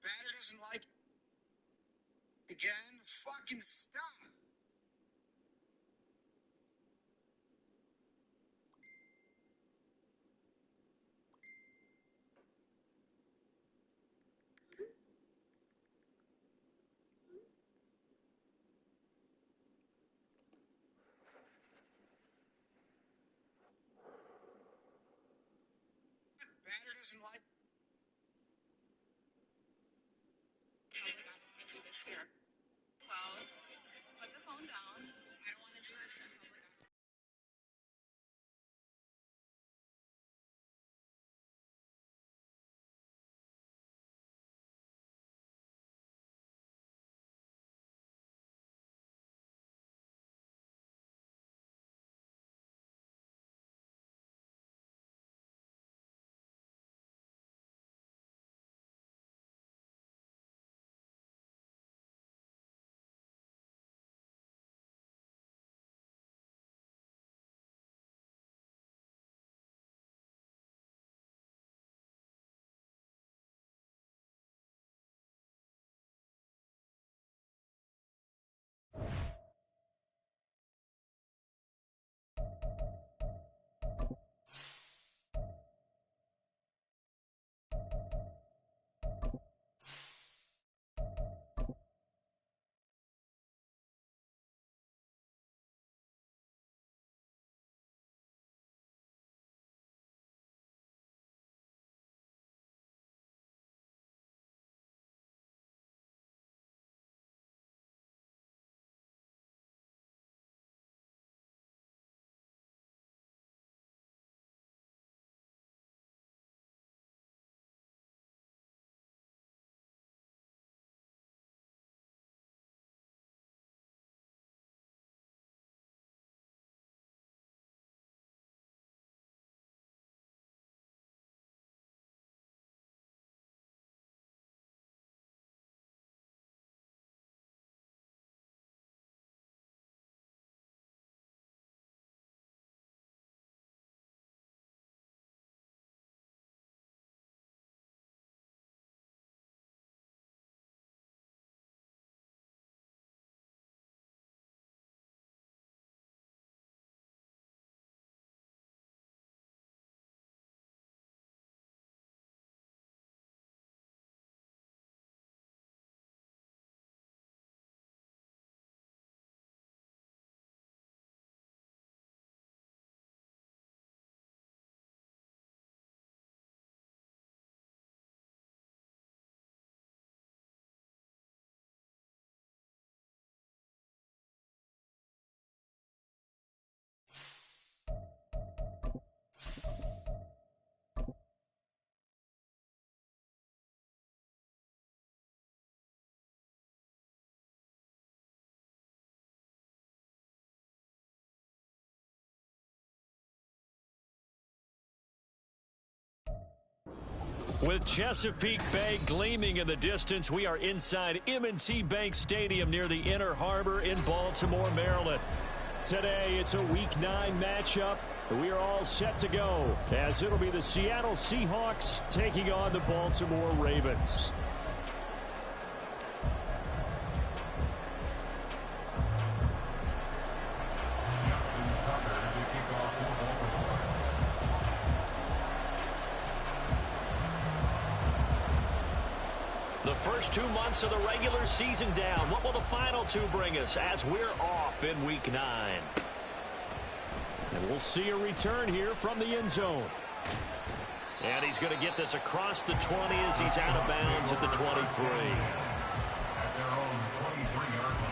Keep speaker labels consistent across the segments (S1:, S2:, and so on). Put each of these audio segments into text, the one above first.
S1: Batter doesn't like it. Again, fucking stop. Batter doesn't like it.
S2: Do this here. 12. Put the phone down. I don't want to do this in public.
S3: With Chesapeake Bay gleaming in the distance, we are inside M&T Bank Stadium near the Inner Harbor in Baltimore, Maryland. Today, it's a Week 9 matchup. We are all set to go, as it'll be the Seattle Seahawks taking on the Baltimore Ravens. The first 2 months of the regular season down. What will the final 2 bring us as we're off in Week 9? And we'll see a return here from the end zone. And he's going to get this across the 20 as he's out of bounds at the 23.
S4: At their own 23-yard line.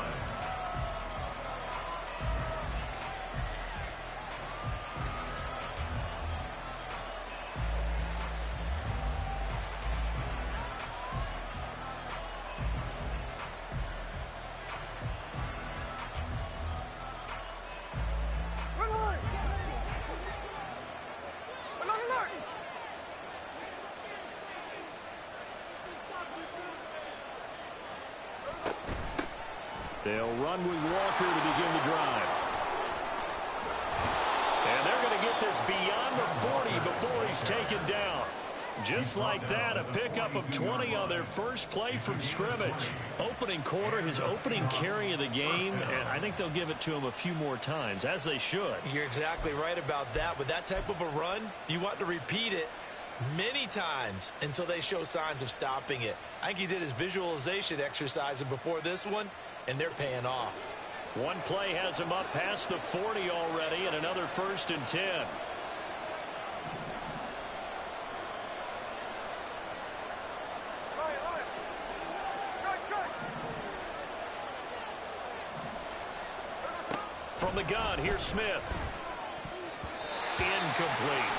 S3: They'll run with Walker to begin the drive. And they're going to get this beyond the 40 before he's taken down. Just like that, a pickup of 20 on their first play from scrimmage. Opening quarter, his opening carry of the game, and I think they'll give it to him a few more times, as they should.
S5: You're exactly right about that. With that type of a run, you want to repeat it many times until they show signs of stopping it. I think he did his visualization exercise before this one, and they're paying off.
S3: One play has him up past the 40 already, and another 1st and 10. From the gun, here's Smith. Incomplete.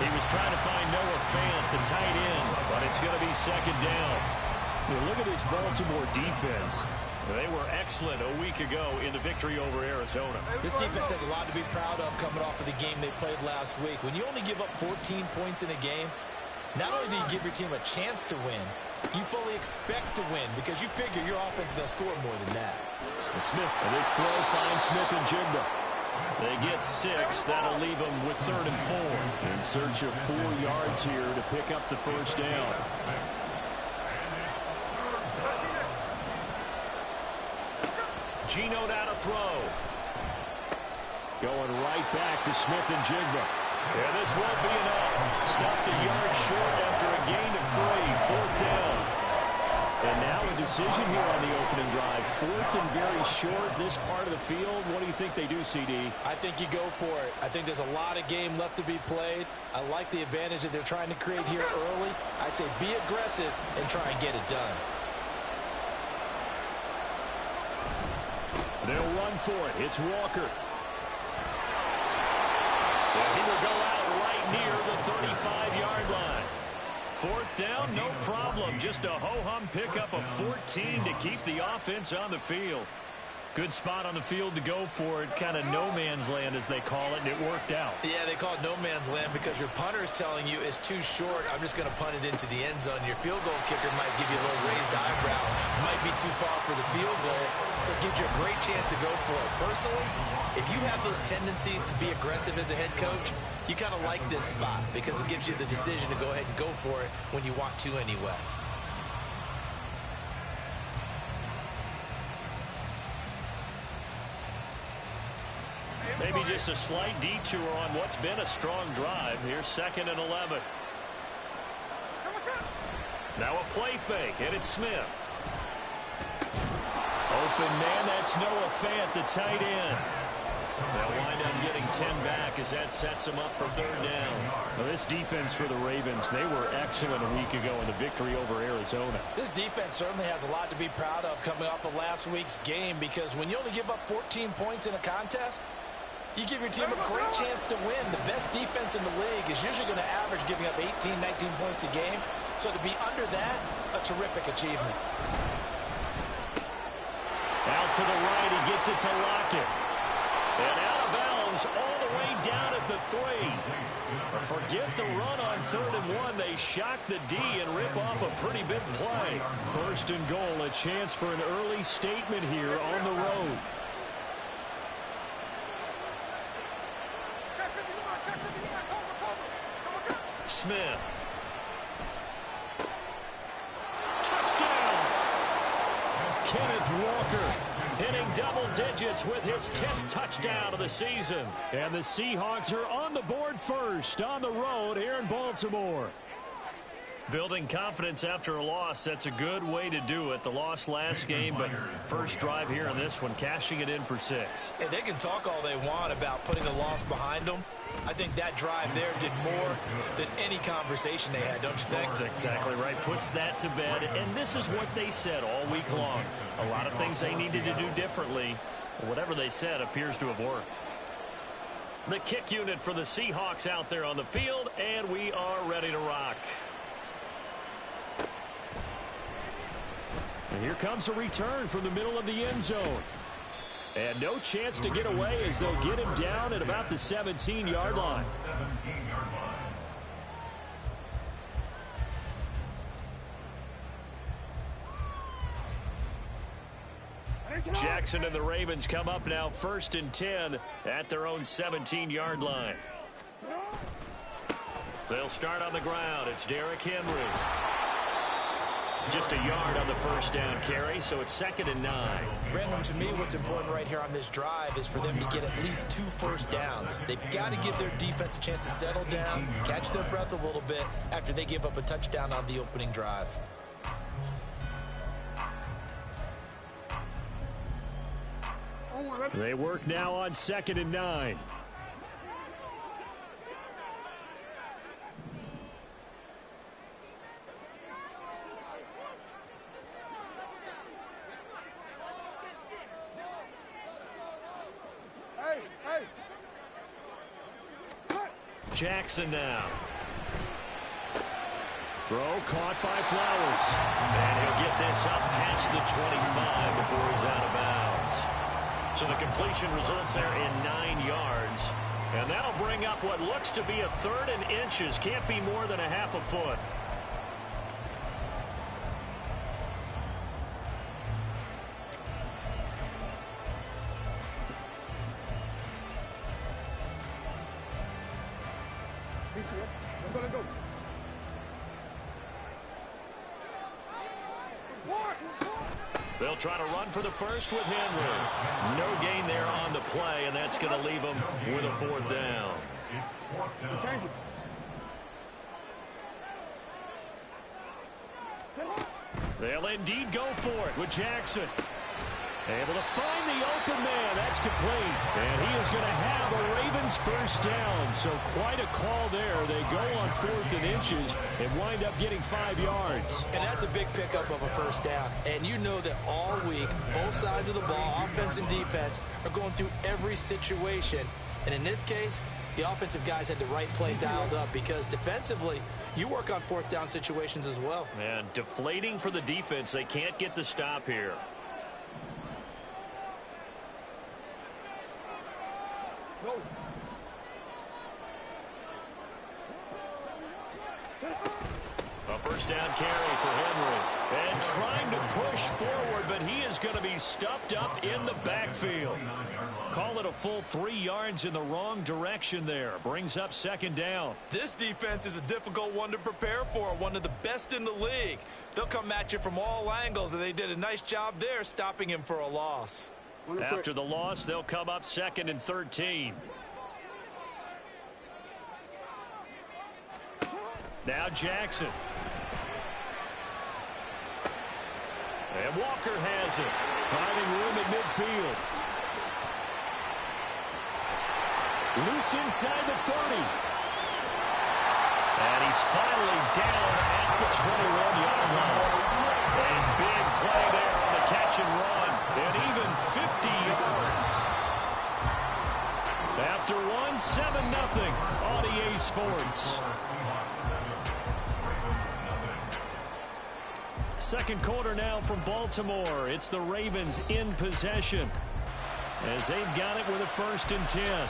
S3: He was trying to find Noah Fant, the tight end, but it's going to be 2nd down. Look at this Baltimore defense. They were excellent a week ago in the victory over Arizona.
S5: This defense has a lot to be proud of coming off of the game they played last week. When you only give up 14 points in a game, not only do you give your team a chance to win, you fully expect to win because you figure your offense is going to score more than that.
S3: Smith, this throw finds Smith and Jigba. They get 6. That'll leave them with 3rd and 4. In search of 4 yards here to pick up the 1st down. Geno now to throw. Going right back to Smith and Jigba. And this won't be enough. Stopped a yard short after a gain of 3. 4th down. And now a decision here on the opening drive. 4th and very short, this part of the field. What do you think they do, CD?
S5: I think you go for it. I think there's a lot of game left to be played. I like the advantage that they're trying to create here early. I say be aggressive and try and get it done.
S3: They'll run for it. It's Walker. And he will go out right near the 35-yard line. 4th down, no problem. Just a ho-hum pickup of 14 to keep the offense on the field. Good spot on the field to go for it. Kind of no man's land, as they call it, and it worked out.
S5: Yeah, they call it no man's land because your punter is telling you it's too short. I'm just going to punt it into the end zone. Your field goal kicker might give you a little raised eyebrow. Might be too far for the field goal, so it gives you a great chance to go for it. Personally, if you have those tendencies to be aggressive as a head coach, you kind of like this spot because it gives you the decision to go ahead and go for it when you want to anyway.
S3: Maybe just a slight detour on what's been a strong drive. Here's 2nd and 11. Now a play fake, and it's Smith. Open man, that's Noah Fant, the tight end. They'll wind up getting 10 back as that sets them up for 3rd down. Now this defense for the Ravens, they were excellent a week ago in the victory over Arizona.
S5: This defense certainly has a lot to be proud of coming off of last week's game because when you only give up 14 points in a contest, you give your team a great chance to win. The best defense in the league is usually going to average giving up 18, 19 points a game. So to be under that, a terrific achievement.
S3: Out to the right, he gets it to Lockett. And out of bounds all the way down at the 3. Forget the run on 3rd and 1. They shock the D and rip off a pretty big play. 1st and goal, a chance for an early statement here on the road. Smith. Touchdown! Kenneth Walker hitting double digits with his 10th touchdown of the season. And the Seahawks are on the board first on the road here in Baltimore. Building confidence after a loss, that's a good way to do it. The loss last game, but first drive here in this one, cashing it in for 6.
S5: And they can talk all they want about putting the loss behind them. I think that drive there did more than any conversation they had, don't you think?
S3: That's exactly right. Puts that to bed. And this is what they said all week long. A lot of things they needed to do differently. Whatever they said appears to have worked. The kick unit for the Seahawks out there on the field, and we are ready to rock. And here comes a return from the middle of the end zone. And no chance to get away as they'll get him down at about the 17-yard line. Jackson and the Ravens come up now 1st and 10 at their own 17-yard line. They'll start on the ground. It's Derrick Henry. Just a yard on the first down carry, so it's 2nd and 9.
S5: Brandon, to me, what's important right here on this drive is for them to get at least 2 first downs. They've got to give their defense a chance to settle down, catch their breath a little bit after they give up a touchdown on the opening drive.
S3: They work now on 2nd and 9. Jackson now. Throw caught by Flowers. And he'll get this up past the 25 before he's out of bounds. So the completion results there in 9 yards. And that'll bring up what looks to be a 3rd and inches. Can't be more than a half a foot. They'll try to run for the first with Henry. No gain there on the play, and that's going to leave them with a 4th down. They'll indeed go for it with Jackson. Able to find the open man. That's complete. And he is going to have a Ravens first down. So quite a call there. They go on 4th and inches and wind up getting 5 yards.
S5: And that's a big pickup of a first down. And you know that all week, both sides of the ball, offense and defense, are going through every situation. And in this case, the offensive guys had the right play dialed up because defensively, you work on 4th down situations as well.
S3: And deflating for the defense. They can't get the stop here. A first down carry for Henry. And trying to push forward, but he is going to be stuffed up in the backfield. Call it a full 3 yards in the wrong direction there. Brings up 2nd down.
S5: This defense is a difficult one to prepare for, one of the best in the league. They'll come at you from all angles, and they did a nice job there stopping him for a loss.
S3: After the loss, they'll come up 2nd and 13. Now Jackson. And Walker has it. Finding room at midfield. Loose inside the 30. And he's finally down at the 21-yard line. A big play there on the catch and run. And even 50 yards. After one, 7-0 on EA Sports. Second quarter now from Baltimore. It's the Ravens in possession as they've got it with a 1st and 10.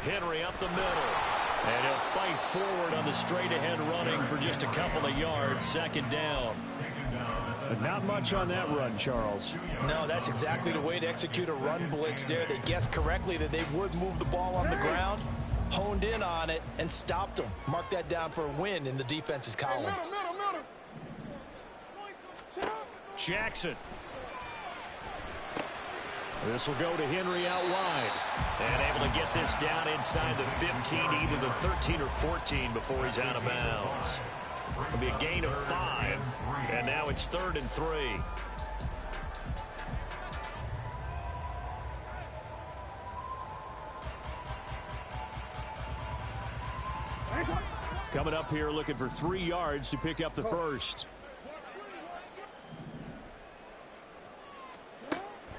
S3: Henry up the middle. And he'll fight forward on the straight-ahead running for just a couple of yards. 2nd down. But not much on that run, Charles.
S5: No, that's exactly the way to execute a run blitz there. They guessed correctly that they would move the ball on the ground, honed in on it, and stopped them. Mark that down for a win in the defense's column.
S3: Jackson. This will go to Henry out wide. And able to get this down inside the 15, either the 13 or 14 before he's out of bounds. It'll be a gain of 5. And now it's 3rd and 3. Coming up here looking for 3 yards to pick up the first.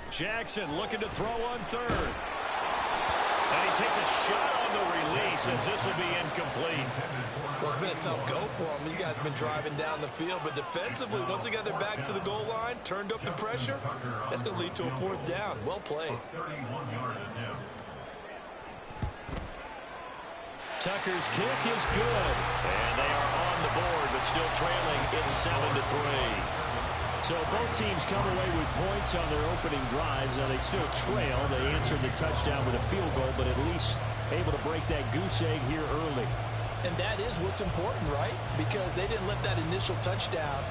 S3: Jackson looking to throw on 3rd. And he takes a shot on the release as this will be incomplete.
S5: Well, it's been a tough go for them. These guys have been driving down the field, but defensively, once they got their backs to the goal line, turned up the pressure, that's going to lead to a 4th down. Well played.
S3: Tucker's kick is good. And they are trailing. It's 7-3. So both teams come away with points on their opening drives. Now they still trail. They answered the touchdown with a field goal, but at least able to break that goose egg here early.
S5: And that is what's important, right? Because they didn't let that initial touchdown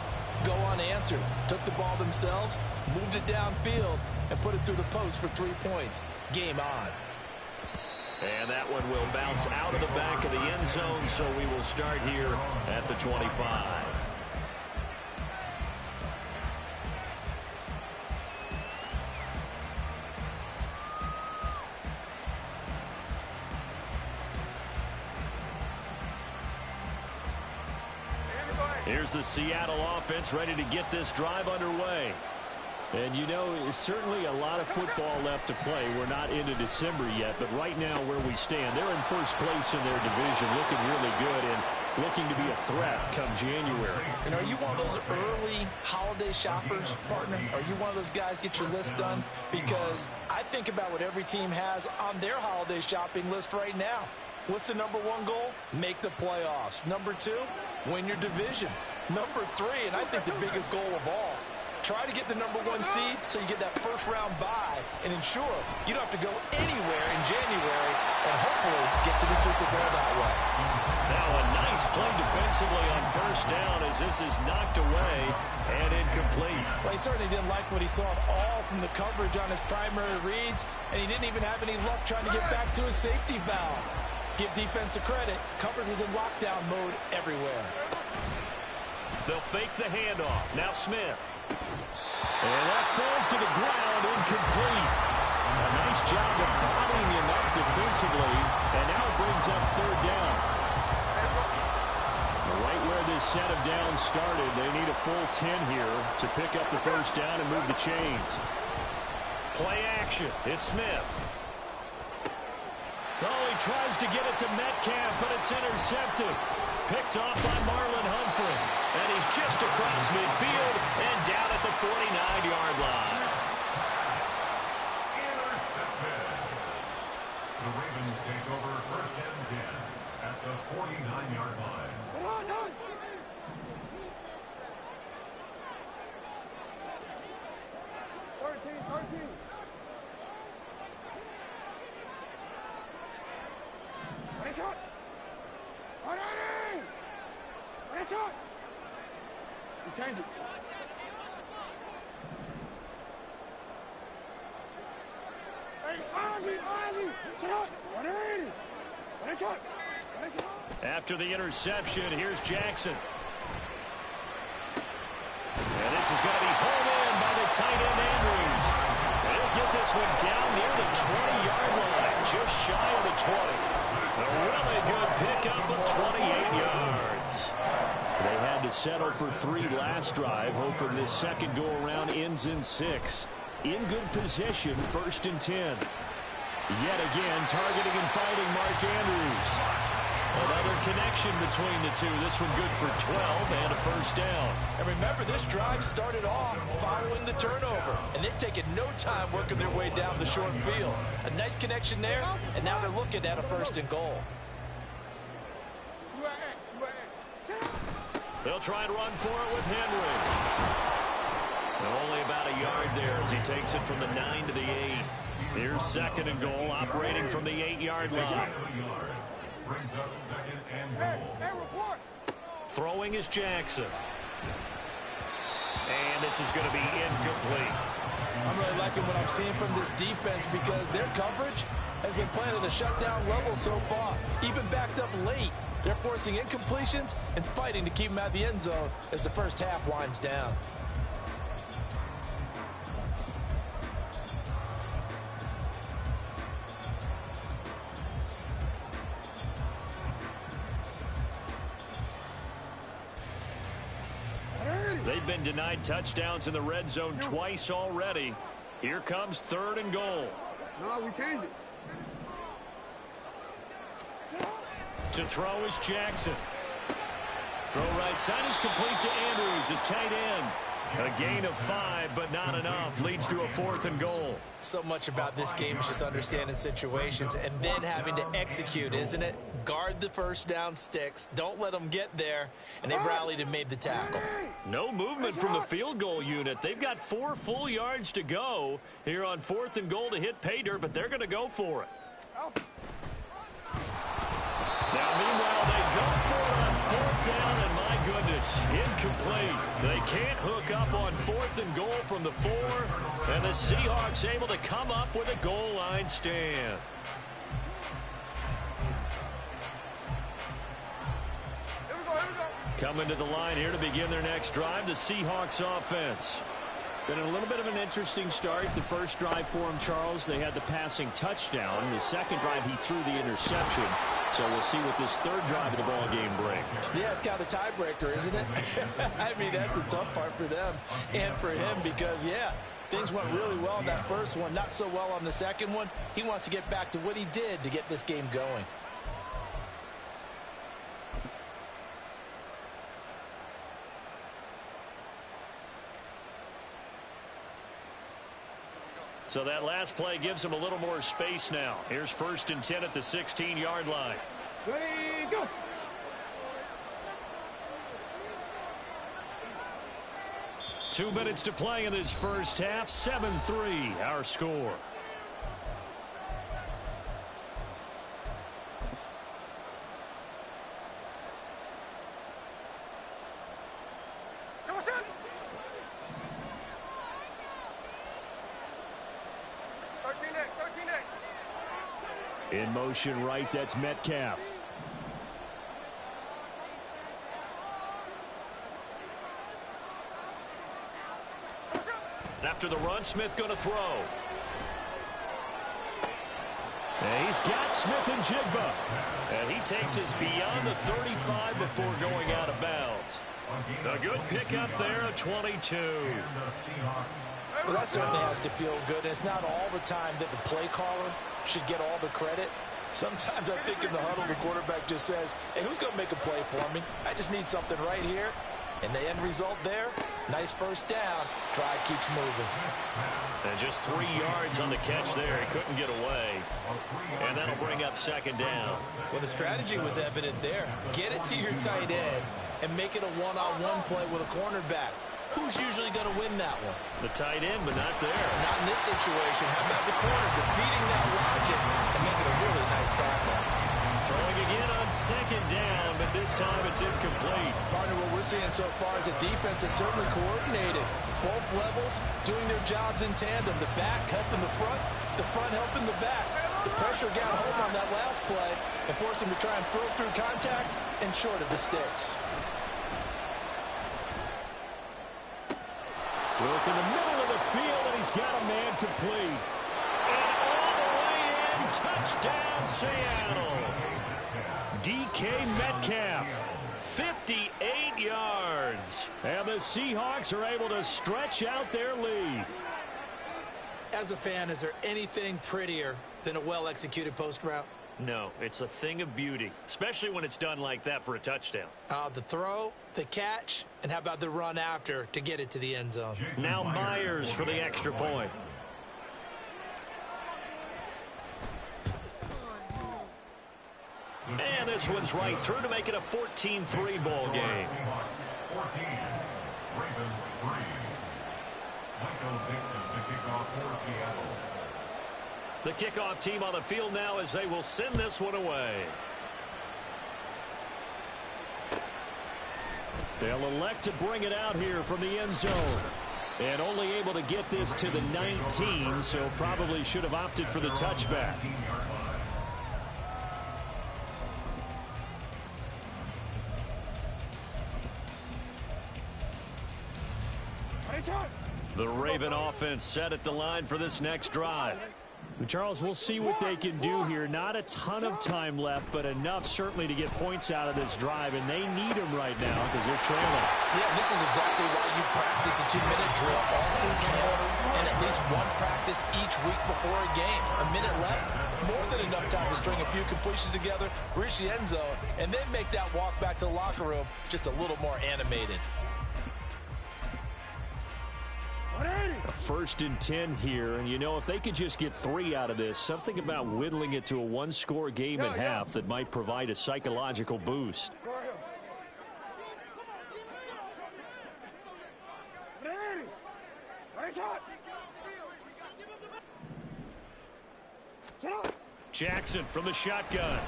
S5: go unanswered. Took the ball themselves, moved it downfield, and put it through the post for 3 points. Game on.
S3: And that one will bounce out of the back of the end zone, so we will start here at the 25. Here's the Seattle offense ready to get this drive underway. And, you know, certainly a lot of football left to play. We're not into December yet, but right now where we stand, they're in first place in their division, looking really good and looking to be a threat come January.
S5: And are you one of those early holiday shoppers, partner? Are you one of those guys get your list done? Because I think about what every team has on their holiday shopping list right now. What's the number one goal? Make the playoffs. Number two, win your division. Number three, and I think the biggest goal of all, try to get the number one seed so you get that first-round bye and ensure you don't have to go anywhere in January and hopefully get to the Super Bowl that way.
S3: Now a nice play defensively on first down as this is knocked away and incomplete.
S5: Well, he certainly didn't like what he saw at all from the coverage on his primary reads, and he didn't even have any luck trying to get back to his safety valve. Give defense a credit. Coverage was in lockdown mode everywhere.
S3: They'll fake the handoff. Now Smith. And that falls to the ground, incomplete. A nice job of bodying him up defensively, and now it brings up third down. Right where this set of downs started, they need a full 10 here to pick up the first down and move the chains. Play action. It's Smith. Oh, he tries to get it to Metcalf, but it's intercepted. Picked off by Marlon Humphrey. And he's just across midfield and down at the 49-yard line.
S4: Intercepted. The Ravens take over first and 10 at the 49-yard line.
S1: Come on, no. Shot. Shot. You change it. Hey, Ozzy. Shot. Shot.
S3: After the interception, here's Jackson. And this is going to be pulled in by the tight end Andrews. And he'll get this one down near the 20-yard line, just shy of the 20. A really good pickup of 28 yards. They had to settle for 3 last drive, hoping this second go-around ends in 6. In good position, first and 10. Yet again, targeting and fighting Mark Andrews. Another connection between the two. This one good for 12 and a first down.
S5: And remember, this drive started off following the turnover. And they've taken no time working their way down the short field. A nice connection there, and now they're looking at a first and goal.
S3: They'll try and run for it with Henry. Only about a yard there as he takes it from the 9 to the 8. Here's second and goal, operating from the 8-yard line.
S4: Brings up second and goal.
S3: Throwing is Jackson. And this is going to be incomplete.
S5: I'm really liking what I'm seeing from this defense because their coverage has been playing at a shutdown level so far. Even backed up late, they're forcing incompletions and fighting to keep them out of the end zone as the first half winds down.
S3: They've been denied touchdowns in the red zone twice already. Here comes third and goal.
S1: No, we changed it.
S3: To throw is Jackson. Throw right side is complete to Andrews, his tight end. A gain of 5, but not enough. Leads to a 4th and goal.
S5: So much about this game is just understanding situations and then having to execute, isn't it? Guard the first down sticks. Don't let them get there. And they rallied and made the tackle.
S3: No movement from the field goal unit. They've got 4 full yards to go here on 4th and goal to hit pay dirt, but they're going to go for it. Now, meanwhile, they go for it on 4th down, and my goodness, incomplete. They can't hook up on 4th and goal from the 4, and the Seahawks able to come up with a goal line stand. Coming to the line here to begin their next drive, the Seahawks offense.
S6: Been a little bit of an interesting start. The first drive for him, Charles, they had the passing touchdown. The second drive, he threw the interception. So we'll see what this third drive of the ball game brings.
S5: Yeah, it's kind of a tiebreaker, isn't it? I mean, that's the tough part for them and for him because, yeah, things went really well in that first one, not so well on the second one. He wants to get back to what he did to get this game going.
S3: So that last play gives him a little more space now. Here's 1st and 10 at the 16-yard line.
S1: Ready, go.
S3: Two minutes to play in this first half. 7-3, our score. In motion right, that's Metcalf. After the run, Smith going to throw. And he's got Smith and Jigba. And he takes us beyond the 35 before going out of bounds. A good pickup there, a 22.
S5: Well, that certainly has to feel good. And it's not all the time that the play caller should get all the credit. Sometimes I think in the huddle, the quarterback just says, hey, who's going to make a play for me? I just need something right here. And the end result there, nice first down. Drive keeps moving.
S3: And just 3 yards on the catch there. He couldn't get away. And that'll bring up 2nd down.
S5: Well, the strategy was evident there. Get it to your tight end and make it a one-on-one play with a cornerback. Who's usually going to win that one?
S3: The tight end, but not there.
S5: Not in this situation. How about the corner defeating that logic and making a really nice tackle?
S3: Throwing again on 2nd down, but this time it's incomplete.
S5: Partner, what we're seeing so far is the defense is certainly coordinated. Both levels doing their jobs in tandem. The back helping the front helping the back. The pressure got home on that last play and forced him to try and throw through contact and short of the sticks.
S3: Look in the middle of the field, and he's got a man complete. And all the way in, touchdown, Seattle. DK Metcalf, 58 yards. And the Seahawks are able to stretch out their lead.
S5: As a fan, is there anything prettier than a well-executed post route?
S3: No, it's a thing of beauty, especially when it's done like that for a touchdown.
S5: The throw, the catch, and how about the run after to get it to the end zone?
S3: Now Myers for the extra point. And this one's right through to make it a 14-3 ball game.
S4: 14, Ravens 3. Michael Dixon to kick off for Seattle.
S3: The kickoff team on the field now as they will send this one away. They'll elect to bring it out here from the end zone. And only able to get this to the 19, so probably should have opted for the touchback. The Raven offense set at the line for this next drive.
S6: Charles, we'll see what they can do here. Not a ton of time left, but enough certainly to get points out of this drive, and they need them right now because they're trailing.
S5: Yeah, this is exactly why you practice a 2-minute drill all through camp and at least one practice each week before a game. A minute left, more than enough time to string a few completions together, reach the end zone, and then make that walk back to the locker room just a little more animated.
S3: First and 10 here, and you know, if they could just get 3 out of this, something about whittling it to a one-score game at half that might provide a psychological boost. Jackson from the shotgun.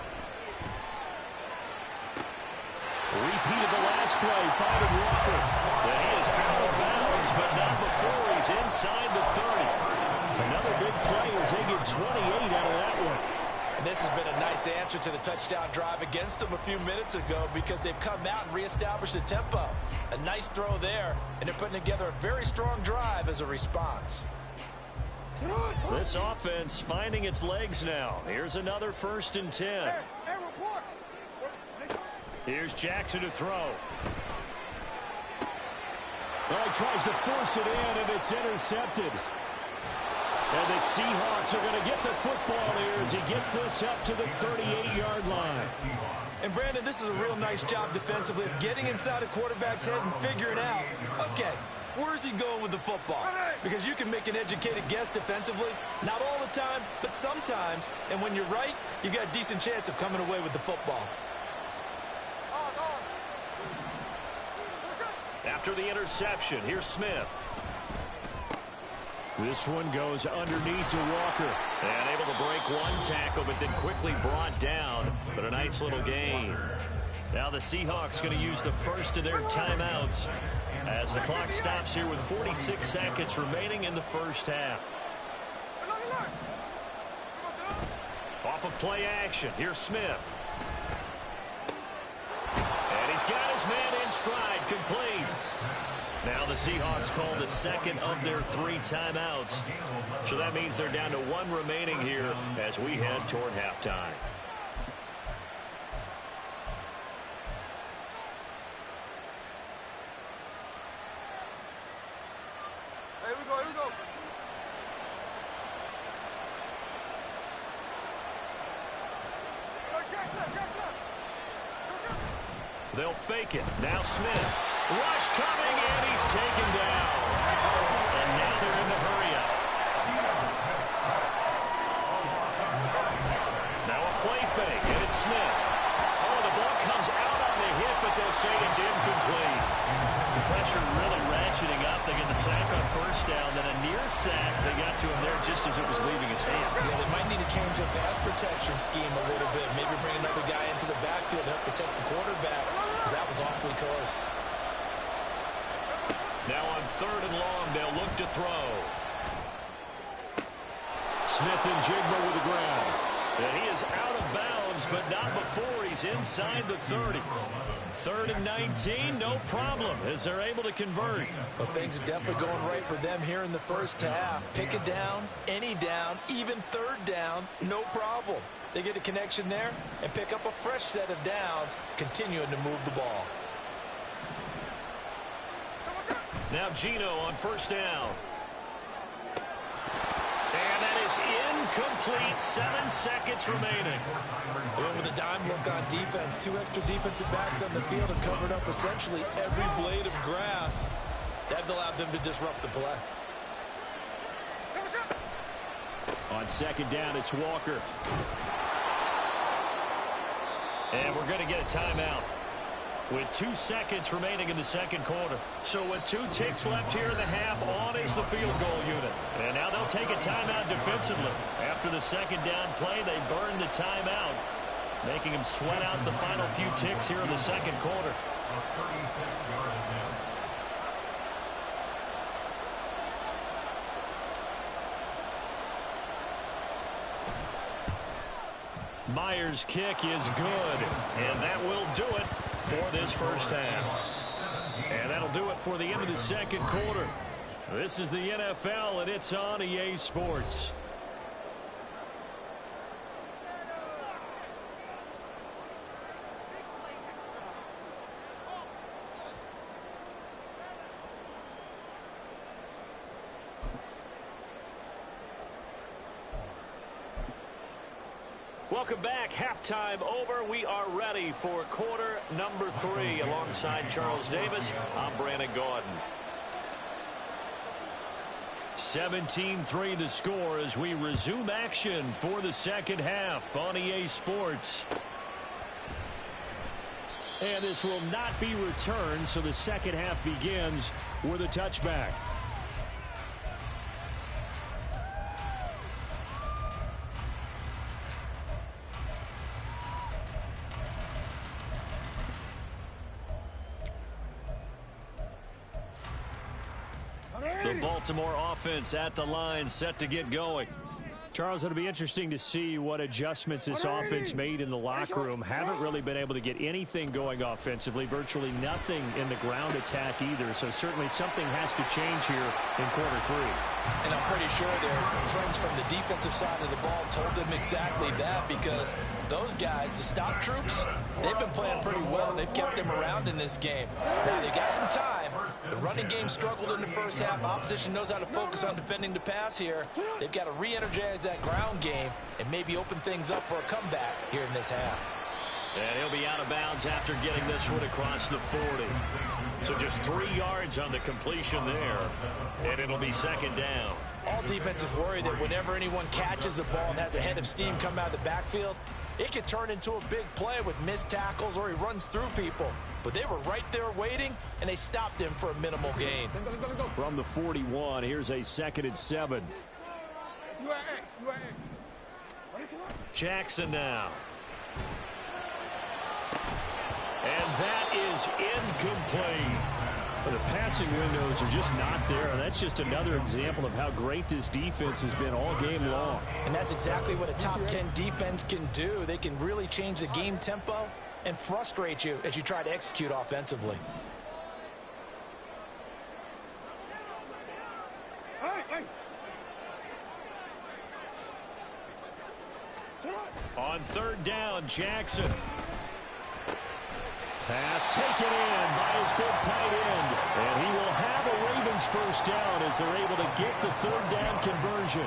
S3: Repeat of the last play, finding Walker. And he is out of bounds, but not before he's inside the 30. Another big play as they get 28 out of that one.
S5: And this has been a nice answer to the touchdown drive against them a few minutes ago because they've come out and reestablished the tempo. A nice throw there, and they're putting together a very strong drive as a response.
S3: This offense finding its legs now. Here's another first and 10. Here's Jackson to throw.
S6: Well, he tries to force it in, and it's intercepted. And the Seahawks are going to get the football here as he gets this up to the 38-yard line.
S5: And, Brandon, this is a real nice job defensively of getting inside a quarterback's head and figuring out, okay, where's he going with the football? Because you can make an educated guess defensively, not all the time, but sometimes. And when you're right, you've got a decent chance of coming away with the football.
S3: After the interception, here's Smith.
S6: This one goes underneath to Walker.
S3: And able to break one tackle, but then quickly brought down. But a nice little gain. Now the Seahawks going to use the first of their timeouts as the clock stops here with 46 seconds remaining in the first half. Off of play action, here's Smith. And he's got his man in stride, complete. Now the Seahawks call the second of their 3 timeouts. So that means they're down to 1 remaining here as we head toward halftime.
S1: Here we go, here we go.
S3: They'll fake it. Now Smith. Rush coming, and he's taken down. And now they're in the hurry-up. Now a play fake, and it's Smith. Oh, the ball comes out on the hit, but they'll say it's incomplete. The pressure really ratcheting up. They get the sack on first down, then a near sack. They got to him there just as it was leaving his hand.
S5: Yeah, they might need to change their pass protection scheme a little bit. Maybe bring another guy into the backfield to help protect the quarterback, because that was awfully close.
S3: Now on 3rd and long, they'll look to throw.
S6: Smith and Jigma with the ground.
S3: And he is out of bounds, but not before he's inside the 30. 3rd and 19, no problem, as they're able to convert.
S5: But things are definitely going right for them here in the first half. Pick it down, any down, even 3rd down, no problem. They get a connection there and pick up a fresh set of downs, continuing to move the ball.
S3: Now Gino on first down. And that is incomplete. 7 seconds remaining.
S5: Going with a dime look on defense. 2 extra defensive backs on the field and covered up essentially every blade of grass. That allowed them to disrupt the play.
S6: On 2nd down, it's Walker.
S3: And we're going to get a timeout with 2 seconds remaining in the 2nd quarter. So with 2 ticks left here in the half, on is the field goal unit. And now they'll take a timeout defensively. After the 2nd down play, they burn the timeout, making them sweat out the final few ticks here in the 2nd quarter. Myers' kick is good, and that will do it for this first half. And that'll do it for the end of the 2nd quarter. This is the NFL, and it's on EA Sports. Welcome back. Halftime over. We are ready for quarter number 3. Alongside Charles Davis, I'm Brandon Gordon. 17-3 the score as we resume action for the second half on EA Sports. And this will not be returned, so the second half begins with a touchback. The Baltimore offense at the line, set to get going. Charles, it'll be interesting to see what adjustments this offense made in the locker room. Haven't really been able to get anything going offensively, virtually nothing in the ground attack either. So certainly something has to change here in quarter three.
S5: And I'm pretty sure their friends from the defensive side of the ball told them exactly that, because those guys, the stop troops, they've been playing pretty well. They've kept them around in this game. Now they've got some time. The running game struggled in the first half. Opposition knows how to focus on defending the pass here. They've got to re-energize that ground game and maybe open things up for a comeback here in this half.
S3: And he'll be out of bounds after getting this one across the 40. So just 3 yards on the completion there, and it'll be second down.
S5: All defenses worry that whenever anyone catches the ball and has a head of steam come out of the backfield, it could turn into a big play with missed tackles or he runs through people. But they were right there waiting, and they stopped him for a minimal gain.
S3: From the 41, here's a 2nd and 7. Jackson now. And that is incomplete. The passing windows are just not there. That's just another example of how great this defense has been all game long.
S5: And that's exactly what a top 10 defense can do. They can really change the game tempo and frustrate you as you try to execute offensively.
S3: On 3rd down, Jackson. Pass taken in by his big tight end. And he will have a Ravens first down as they're able to get the 3rd down conversion.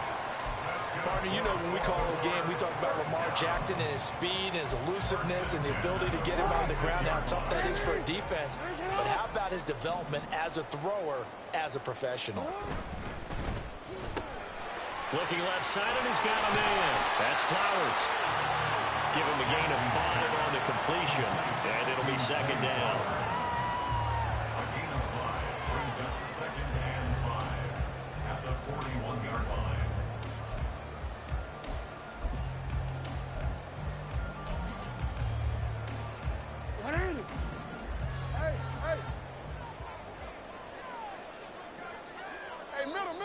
S5: Partner, you know when we call a game, we talk about Lamar Jackson and his speed and his elusiveness and the ability to get him on the ground, how tough that is for a defense. But how about his development as a thrower, as a professional?
S3: Looking left side, and he's got him in. That's Flowers. Give him a gain of 5 on the completion, and it'll be second down.
S4: A gain of 5 brings up 2nd and 5 at the 41-yard line.
S1: Hey, middle.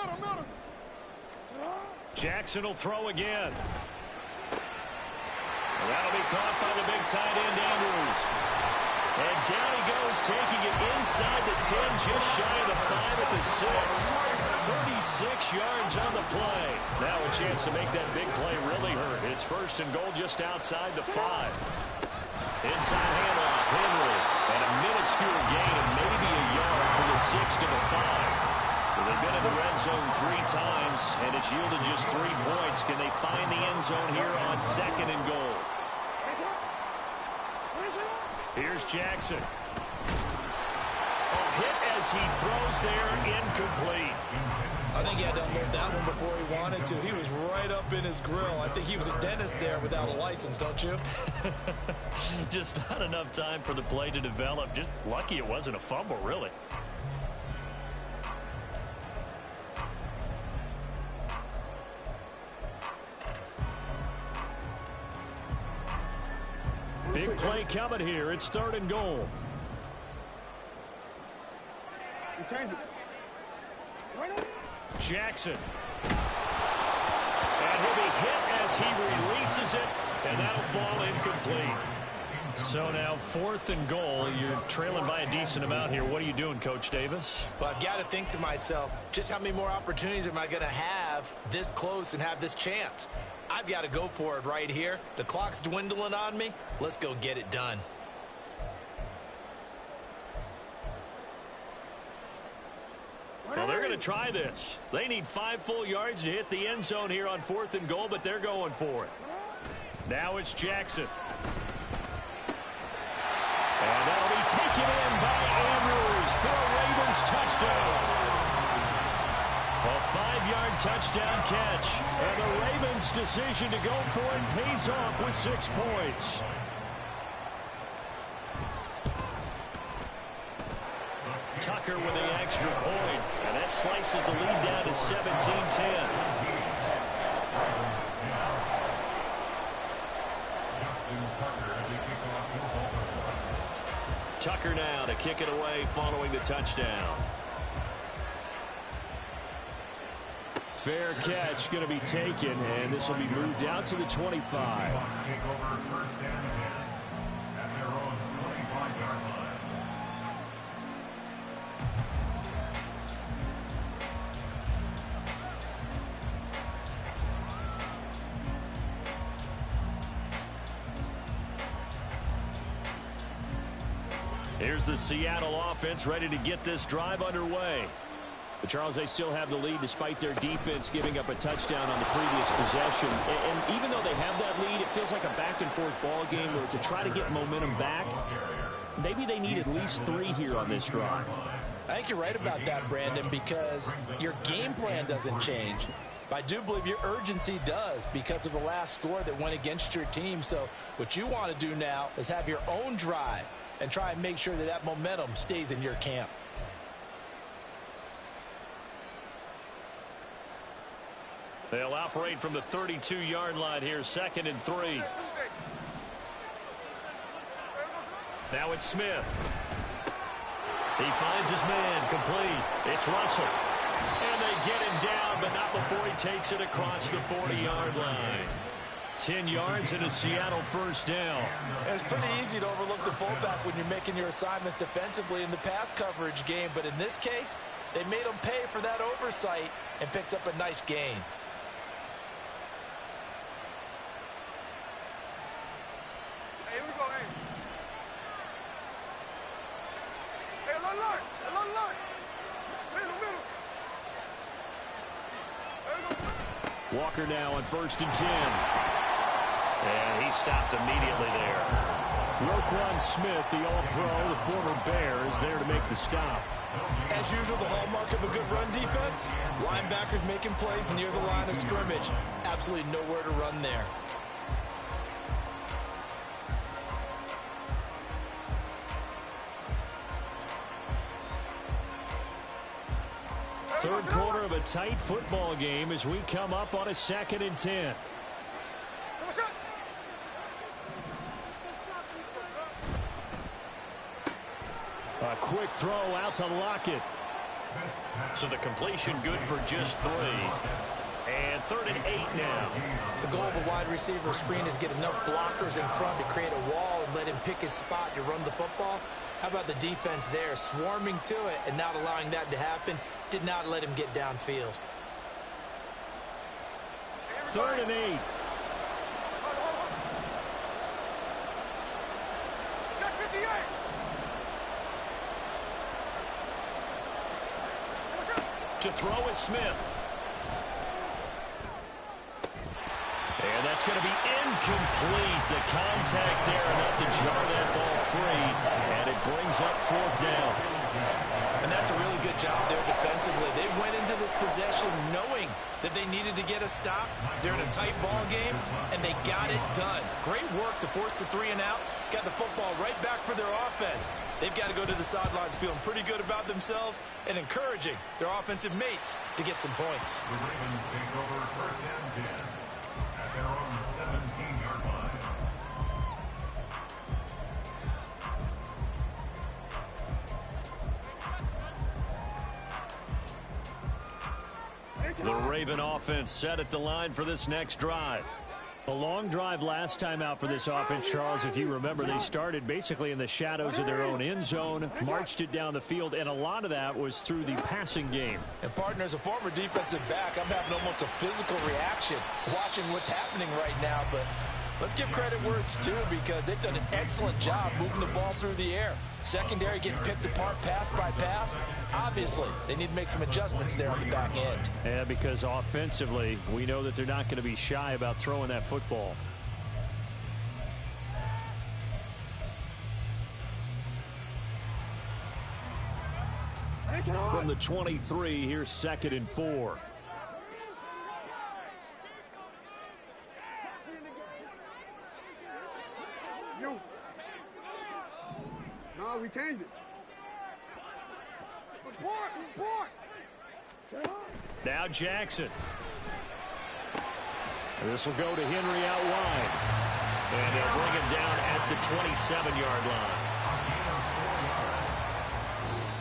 S3: Jackson will throw again. And that'll be caught by the big tight end, Andrews. And down he goes, taking it inside the 10, just shy of the 5 at the 6. 36 yards on the play. Now a chance to make that big play really hurt. It's 1st and goal just outside the 5. Inside handoff, Henry. And a minuscule gain of maybe a yard from the 6 to the 5. So they've been in the red zone 3 times, and it's yielded just 3 points. Can they find the end zone here on 2nd and goal? Here's Jackson. A hit as he throws there, incomplete.
S5: I think he had to unload that one before he wanted to. He was right up in his grill. I think he was a dentist there without a license, don't you?
S3: Just not enough time for the play to develop. Just lucky it wasn't a fumble, really. Big play coming here. It's 3rd and goal. Jackson. And he'll be hit as he releases it, and that'll fall incomplete. So now 4th and goal. You're trailing by a decent amount here. What are you doing, Coach Davis?
S5: Well, I've got to think to myself, just how many more opportunities am I going to have this close and have this chance? I've got to go for it right here. The clock's dwindling on me. Let's go get it done.
S3: Well, they're going to try this. They need 5 full yards to hit the end zone here on 4th and goal, but they're going for it. Now it's Jackson. And that'll be taken in by Andrews for a Ravens touchdown. A 5-yard touchdown catch. And the Ravens' decision to go for it pays off with 6 points. Tucker with the extra point. And that slices the lead down to 17-10. Tucker now to kick it away following the touchdown. Fair catch going to be taken, and this will be moved out to the 25. Here's the Seattle offense ready to get this drive underway. But Charles, they still have the lead despite their defense giving up a touchdown on the previous possession. And even though they have that lead, it feels like a back-and-forth ball game where to try to get momentum back, maybe they need at least 3 here on this drive.
S5: I think you're right about that, Brandon, because your game plan doesn't change. But I do believe your urgency does because of the last score that went against your team. So what you want to do now is have your own drive and try and make sure that that momentum stays in your camp.
S3: They'll operate from the 32-yard line here, 2nd and 3. Now it's Smith. He finds his man, complete. It's Russell. And they get him down, but not before he takes it across the 40-yard line. 10 yards and a Seattle first down.
S5: It's pretty easy to overlook the fullback when you're making your assignments defensively in the pass coverage game, but in this case, they made him pay for that oversight and picks up a nice gain.
S1: Hey, here we go, hey. Hey, alert. Middle.
S3: Walker now on 1st and 10. And he stopped immediately there. Roquan Smith, the All-Pro, the former Bear, is there to make the stop.
S5: As usual, the hallmark of a good run defense, linebackers making plays near the line of scrimmage. Absolutely nowhere to run there.
S3: Third quarter of a tight football game as we come up on a 2nd and 10. A quick throw out to Lockett. So the completion good for just 3. And 3rd and 8 now.
S5: The goal of a wide receiver screen is get enough blockers in front to create a wall and let him pick his spot to run the football. How about the defense there, swarming to it and not allowing that to happen? Did not let him get downfield.
S3: 3rd and 8. To throw is Smith. And that's going to be incomplete. The contact there enough to jar that ball free. And it brings up 4th down.
S5: And that's a really good job there defensively. They went into this possession knowing that they needed to get a stop. They're in a tight ball game, and they got it done. Great work to force the 3 and out. Got the football right back for their offense. They've got to go to the sidelines feeling pretty good about themselves and encouraging their offensive mates to get some points.
S4: The Ravens take over 1st and 10 at their own 17-yard line.
S3: The Raven offense set at the line for this next drive. A long drive last time out for this offense, Charles. If you remember, they started basically in the shadows of their own end zone, marched it down the field, and a lot of that was through the passing game.
S5: And partner, as a former defensive back, I'm having almost a physical reaction watching what's happening right now. But let's give credit where it's due because they've done an excellent job moving the ball through the air. Secondary getting picked apart pass by pass. Obviously, they need to make some adjustments there on the back end.
S3: Yeah, because offensively, we know that they're not going to be shy about throwing that football. From the 23, here's 2nd and 4.
S1: we changed it. Report.
S3: Now Jackson. This will go to Henry out wide. And they'll bring him down at the 27-yard line.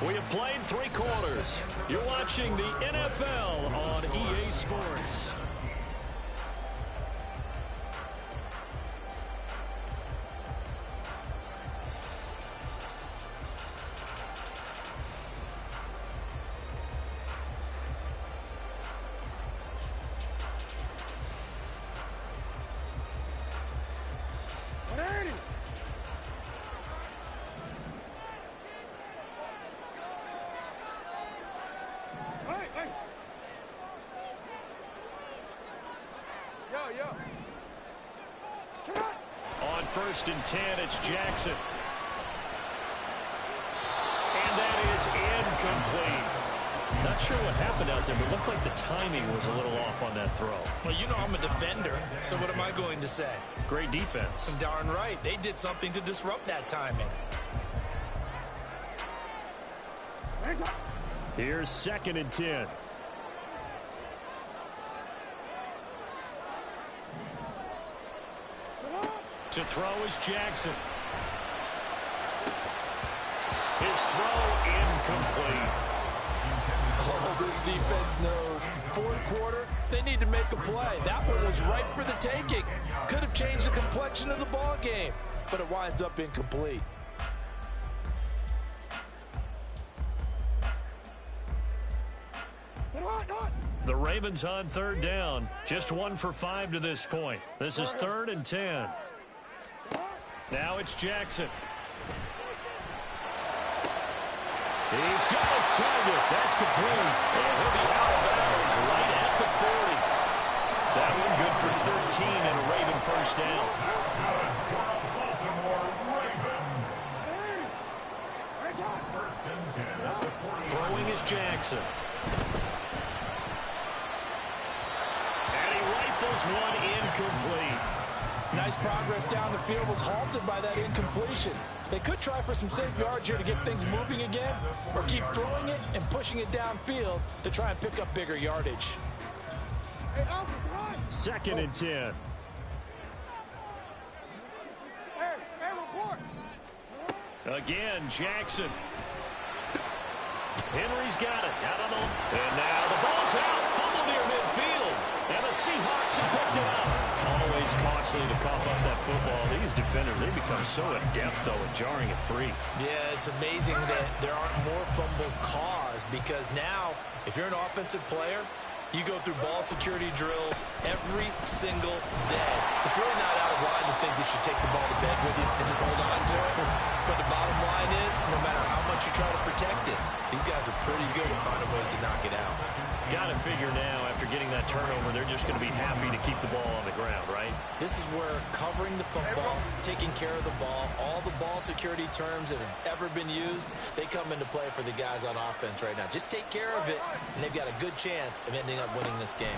S3: We have played 3 quarters. You're watching the NFL on EA Sports. On 1st and 10, it's Jackson. And that is incomplete. Not sure what happened out there, but it looked like the timing was a little off on that throw.
S5: Well, you know I'm a defender, so what am I going to say?
S3: Great defense.
S5: Darn right. They did something to disrupt that timing.
S3: Here's 2nd and 10. To throw is Jackson. His throw incomplete.
S5: Oh, this defense knows. 4th quarter, they need to make a play. That one was ripe for the taking. Could have changed the complexion of the ball game, but it winds up incomplete.
S3: The Ravens on 3rd down. Just 1 for 5 to this point. This is 3rd and 10. Now it's Jackson. He's got his target. That's complete. And he'll be out of bounds right at the 40. That one good for 13 and a Raven first down. Throwing is Jackson. And he rifles one incomplete.
S5: Nice progress down the field was halted by that incompletion. They could try for some safe yards here to get things moving again, or keep throwing it and pushing it downfield to try and pick up bigger yardage.
S3: 2nd and 10. Again, Jackson. Henry's got it. Out on the... And now the ball's out. Fumble near midfield. And the Seahawks have picked it up. Always costly to cough up that football. These defenders, they become so adept, though, at jarring it free.
S5: Yeah, it's amazing that there aren't more fumbles caused, because now, if you're an offensive player, you go through ball security drills every single day. It's really not out of line to think that you take the ball to bed with you and just hold on to it. But the bottom line is, no matter how much you try to protect it, these guys are pretty good at finding ways to knock it out.
S3: Got to figure now, after getting that turnover, they're just going to be happy to keep the ball on the ground, right?
S5: This is where covering the football, taking care of the ball, all the ball security terms that have ever been used, they come into play for the guys on offense right now. Just take care of it, and they've got a good chance of ending up winning this game.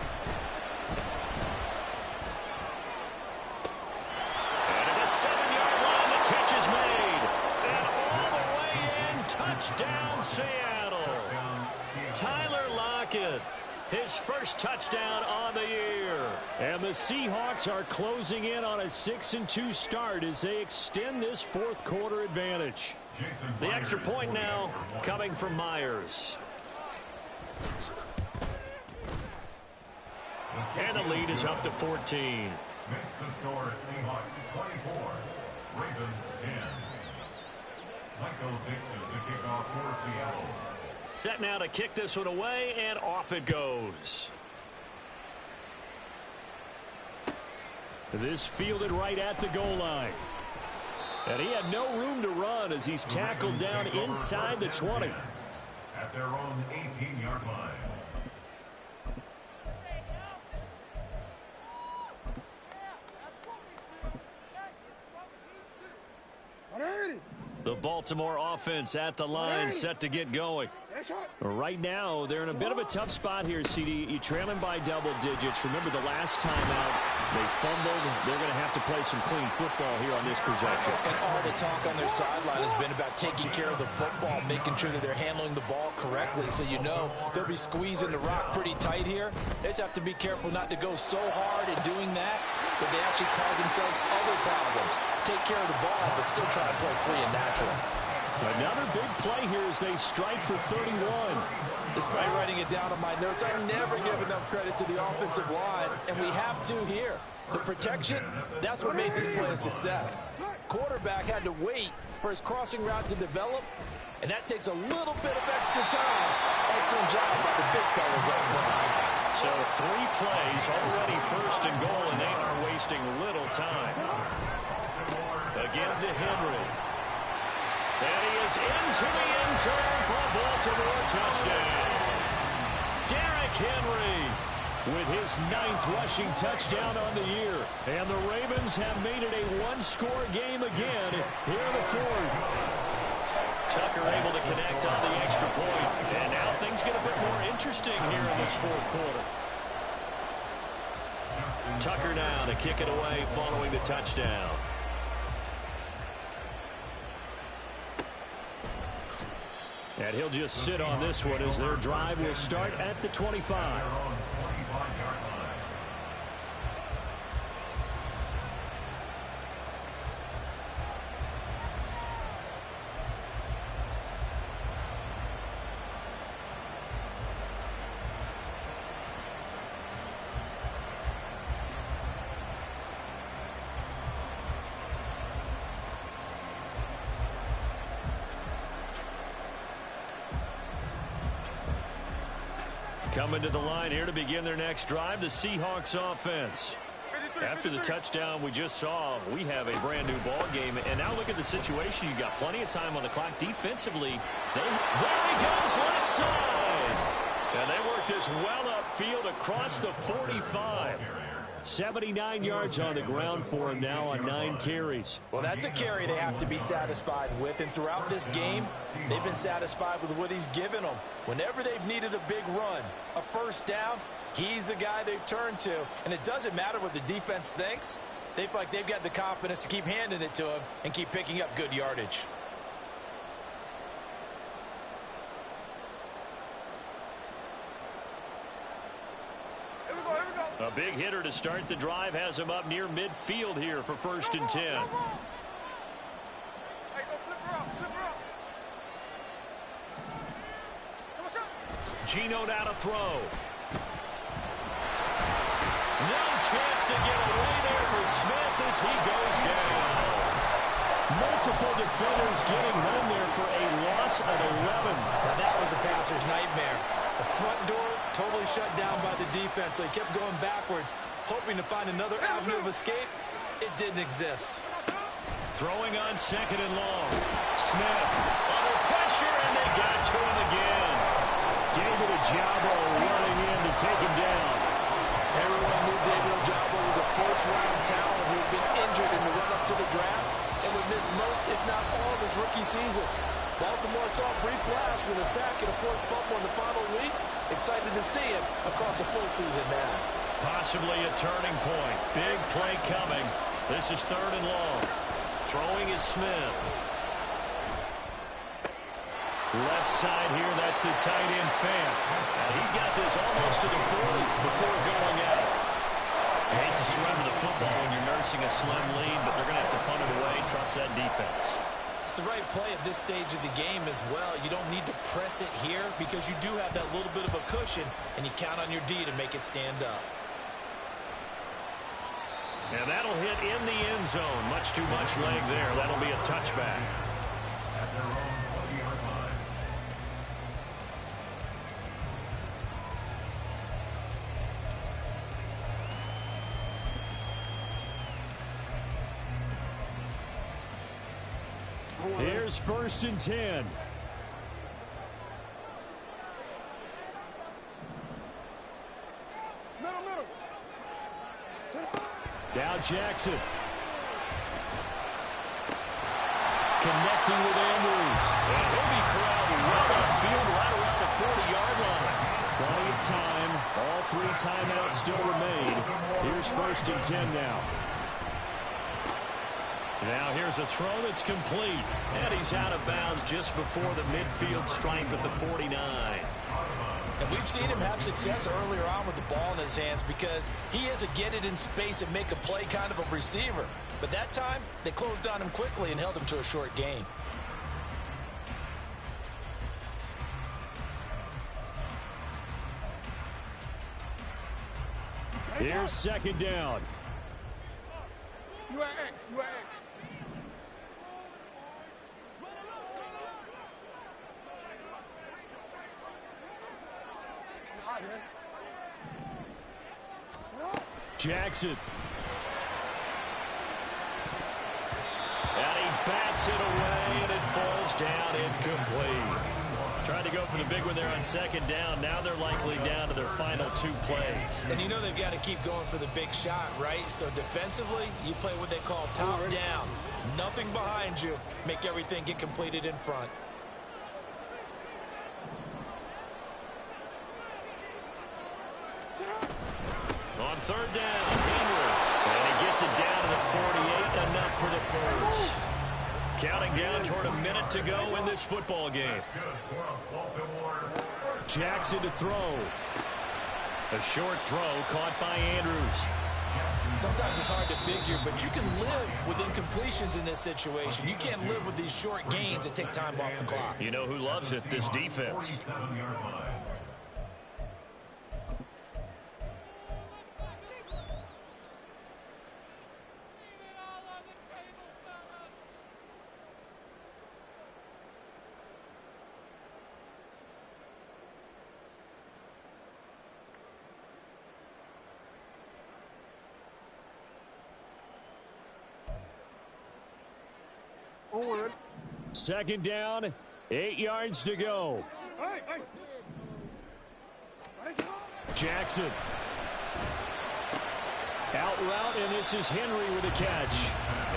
S3: And at the 7-yard line, the catch is made. And all the way in, touchdown Seattle. Tyler Lockett, his first touchdown on the year. And the Seahawks are closing in on a 6-2 start as they extend this 4th quarter advantage. The extra point now coming from Myers. And the lead is up to 14.
S4: Makes the score Seahawks 24, Ravens 10. Michael Dixon to kick off for Seattle.
S3: Set now to kick this one away, and off it goes. This fielded right at the goal line. And he had no room to run as he's tackled down inside the 20.
S4: At their own 18-yard line.
S3: The Baltimore offense at the line, set to get going. Right now, they're in a bit of a tough spot here, CD. You're trailing by double digits. Remember, the last time out,
S6: They fumbled. They're going to have to play some clean football here on this possession.
S5: And all the talk on their sideline has been about taking care of the football, making sure that they're handling the ball correctly. So you know they'll be squeezing the rock pretty tight here. They just have to be careful not to go so hard in doing that they actually cause themselves other problems. Take care of the ball, but still try to play free and natural.
S6: Another big play here as they strike for 31.
S5: Despite writing it down on my notes, I never give enough credit to the offensive line, and we have to here. The protection, that's what made this play a success. Quarterback had to wait for his crossing route to develop, and that takes a little bit of extra time. Excellent job by the big fellas up front.
S3: So 3 plays, already first and goal, and they are wasting little time. Again to Henry. And he is into the end zone for a Baltimore touchdown. Derrick Henry with his 9th rushing touchdown on the year. And the Ravens have made it a one-score game again here in the 4th. Tucker able to connect on the extra point. And now things get a bit more interesting here in this 4th quarter. Tucker now to kick it away following the touchdown. And he'll just sit on this one as their drive will start at the 25. Coming to the line here to begin their next drive, the Seahawks offense. After the touchdown we just saw, we have a brand new ball game. And now look at the situation. You got plenty of time on the clock defensively. There he goes left side. And they work this well upfield across the 45. 79 yards on the ground for him now on 9 carries.
S5: Well, that's a carry they have to be satisfied with. And throughout this game, they've been satisfied with what he's given them. Whenever they've needed a big run, a first down, he's the guy they've turned to. And it doesn't matter what the defense thinks. They feel like they've got the confidence to keep handing it to him and keep picking up good yardage.
S3: A big hitter to start the drive has him up near midfield here for 1st and 10. Geno now to throw. No chance to get away there for Smith as he goes down. Multiple defenders getting home there for a loss of 11.
S5: Now that was a passer's nightmare. The front door totally shut down by the defense, so he kept going backwards, hoping to find another avenue of escape. It didn't exist.
S3: Throwing on 2nd and long. Smith under pressure, and they got to him again.
S6: David Ojabo running in to take him down.
S5: Everyone knew David Ojabo was a first-round talent who had been injured in the run-up to the draft and would miss most, if not all, of his rookie season. Baltimore saw a brief flash with a sack and a forced fumble in the final week. Excited to see him across a full season now.
S3: Possibly a turning point. Big play coming. This is 3rd and long. Throwing is Smith. Left side here, that's the tight end Fant. He's got this almost to the 40 before going out. I hate to surrender the football when you're nursing a slim lead, but they're going to have to punt it away. Trust that defense.
S5: It's the right play at this stage of the game as well. You don't need to press it here because you do have that little bit of a cushion, and you count on your D to make it stand up.
S3: And that'll hit in the end zone. Much too much leg there. That'll be a touchback.
S4: At their own 20-yard line.
S6: Here's 1st and 10. Now Jackson. Connecting with Andrews.
S3: And he'll be corralled well upfield right around the 40-yard line.
S6: Plenty of time. All 3 timeouts still remain. Here's
S3: Here's 1st and 10 now. Now here's a throw that's complete. And he's out of bounds just before the midfield stripe at the 49.
S5: And we've seen him have success earlier on with the ball in his hands because he is a get it in space and make a play kind of a receiver. But that time, they closed on him quickly and held him to a short gain.
S3: Here's 2nd down.
S1: You are X. You are X.
S3: Jackson. And he bats it away, and it falls down incomplete. Tried to go for the big one there on 2nd down. Now they're likely down to their final 2 plays.
S5: And you know they've got to keep going for the big shot, right? So defensively, you play what they call top down. Nothing behind you. Make everything get completed in front.
S3: On 3rd down, Henry. And he gets it down to the 48, enough for the first. Counting down toward a minute to go in this football game. Jackson to throw. A short throw caught by Andrews.
S5: Sometimes it's hard to figure, but you can live with incompletions in this situation. You can't live with these short gains that take time off the clock.
S3: You know who loves it? This defense.
S1: Forward.
S3: 2nd down, 8 yards to go.
S1: Hey.
S3: Jackson. Out route, and this is Henry with a catch.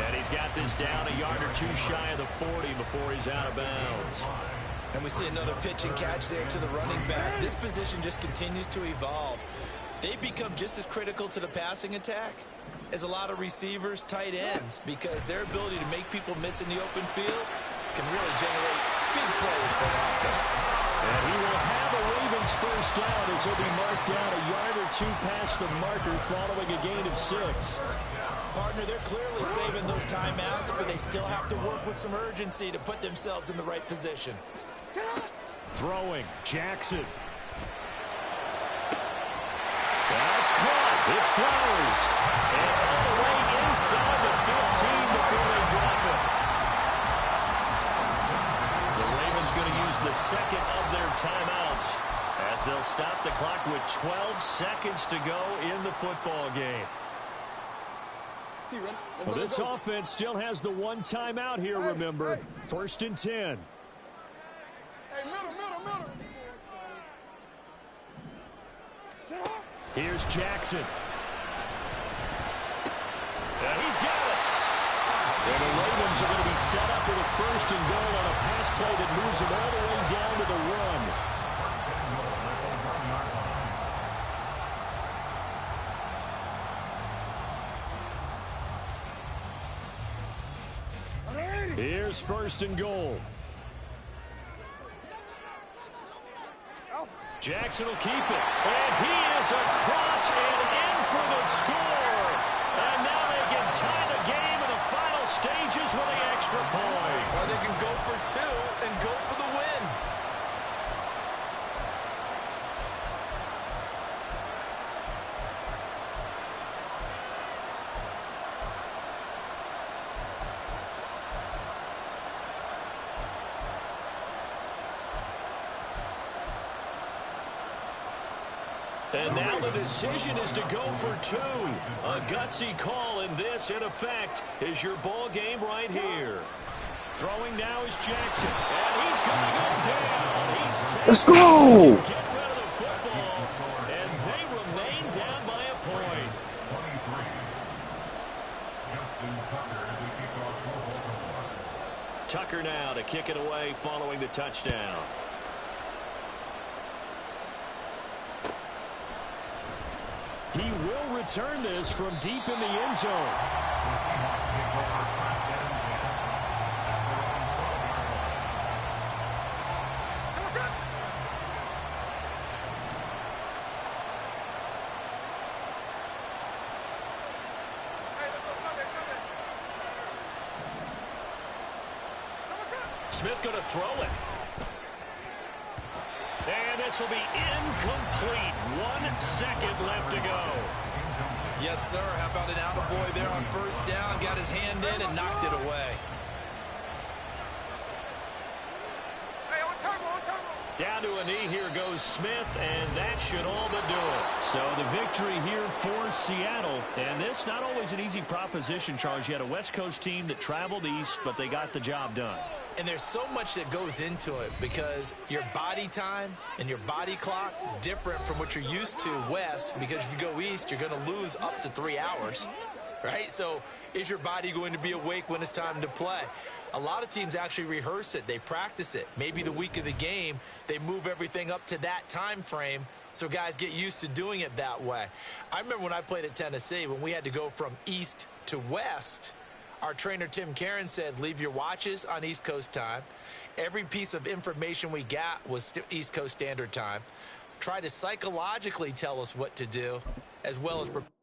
S3: And he's got this down a yard or 2 shy of the 40 before he's out of bounds.
S5: And we see another pitch and catch there to the running back. This position just continues to evolve. They become just as critical to the passing attack as a lot of receivers, tight ends, because their ability to make people miss in the open field can really generate big plays for an offense.
S3: And he will have a Ravens first down as he'll be marked down a yard or 2 past the marker following a gain of 6.
S5: Partner, they're clearly saving those timeouts, but they still have to work with some urgency to put themselves in the right position.
S3: Throwing, Jackson. That's caught. It's Flowers. And all the way inside the 15 before they drop it. The Ravens going to use the 2nd of their timeouts as they'll stop the clock with 12 seconds to go in the football game. Well, this offense still has the 1 timeout here, remember. 1st and 10.
S1: Hey, middle.
S3: Here's Jackson. And he's got it. And the Ravens are going to be set up with a 1st and goal on a pass play that moves them all the way down to the run. Here's 1st and goal. Jackson will keep it. And he is across and in for the score. And now they can tie the game in the final stages with the extra point.
S5: Or they can go for 2 and go for the win.
S3: And now the decision is to go for 2. A gutsy call, and this, in effect, is your ball game right here. Throwing now is Jackson, and he's going to go down. He's safe.
S7: Let's go!
S3: Get rid of the football, and they remain down by a point.
S4: 23.
S3: Tucker now to kick it away following the touchdown. He will return this from deep in the end zone. Smith going to throw it. And this will be incomplete. 1 second left to go.
S5: Yes, sir. How about an attaboy there on first down? Got his hand in and knocked it away.
S3: Down to a knee, here goes Smith, and that should all but do it. So the victory here for Seattle. And this not always an easy proposition, Charles. You had a West Coast team that traveled east, but they got the job done.
S5: And there's so much that goes into it because your body time and your body clock different from what you're used to west, because if you go east, you're going to lose up to 3 hours, right? So is your body going to be awake when it's time to play? A lot of teams actually rehearse it. They practice it. Maybe the week of the game, they move everything up to that time frame so guys get used to doing it that way. I remember when I played at Tennessee, when we had to go from east to west, our trainer, Tim Karen, said, leave your watches on East Coast time. Every piece of information we got was East Coast Standard Time. Try to psychologically tell us what to do, as well as prepare.